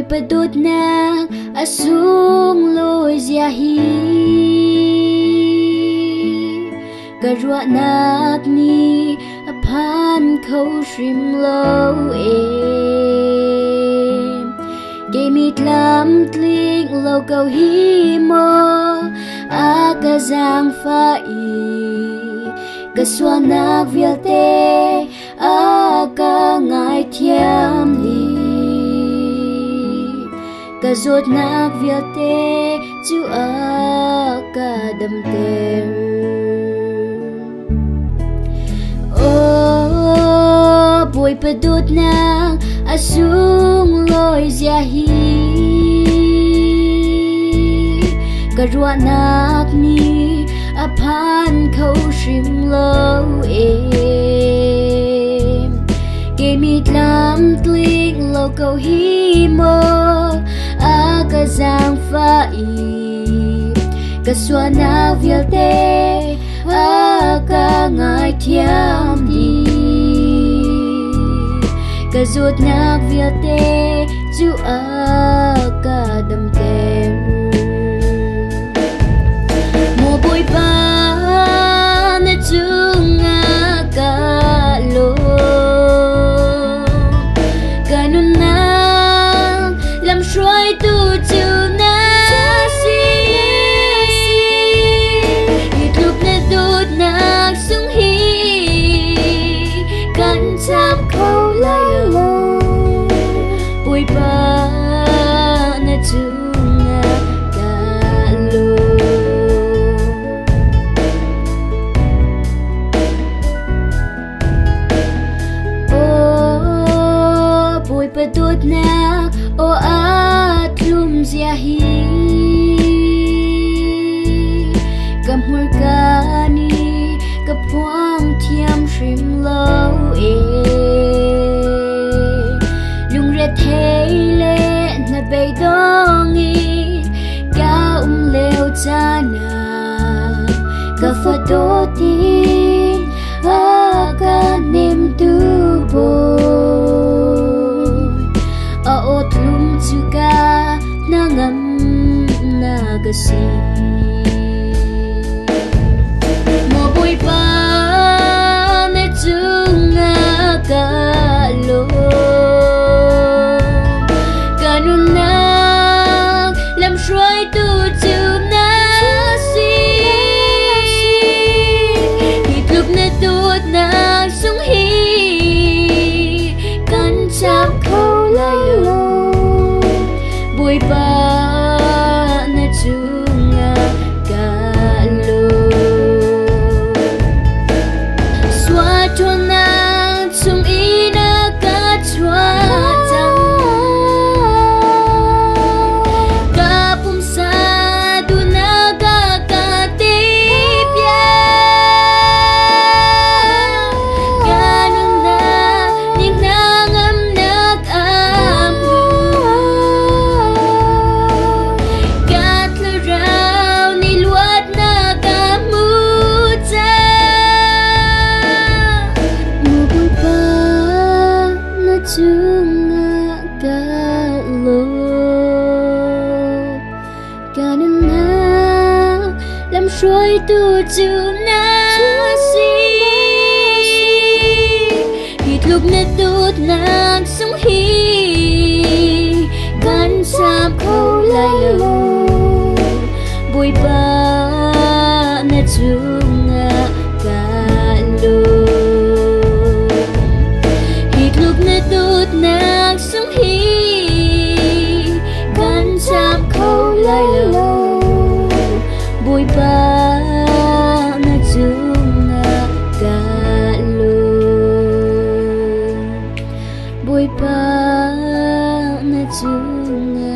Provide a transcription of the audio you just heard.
padot na asung lo ziahi karwa nak ni aphan khâu shrim lo em Kemit lam tling lo câu hi mo aga giang pha i kaswa nak vial te aga ngai thiam ni kazot nak vial te chu aga dam te Boy padot na asung loi ziahi karwa nak ni aphan khâu shrim lo em Kemit lam tling lo câu hi mo aga giang pha i kaswa nak vial te aga ngai thiam đi kazot nak vial te chu aga dam te mo boy pa na chung aga lo kanun na lam shroi tu chu na si itluk na dot nak sung hi kan chap khâu lai lo boy pa na chung aga lo boy padot na o atlum ziahi kamhur kani kapwang thiam shrim lo lung re theile na bei dongi ka leo chana ka fadotin aga nem tu bo a otlum chuka nangam nagasi mo boy pa na chunga ka lo kanun na lam shroi tu chu na si hitluk na dot na sung hi kan chap khâu lai lo boy pa na chunga ka lo swa thon na chung ina ka chwa chang ka pum sa du na ga ka te pya kanun na ning nangam nak amu kat la raw ni luat na ka mu cha mo boy pa na chunga ka lo kanun na lam shroi tu chu na si hitluk na dot nak sung hi kan chap khâu lai lo boy pa na chunga ka lo hitluk na dot nak sung hi kan chap khâu lai lo boy pa na chunga ka lo boy pa na chunga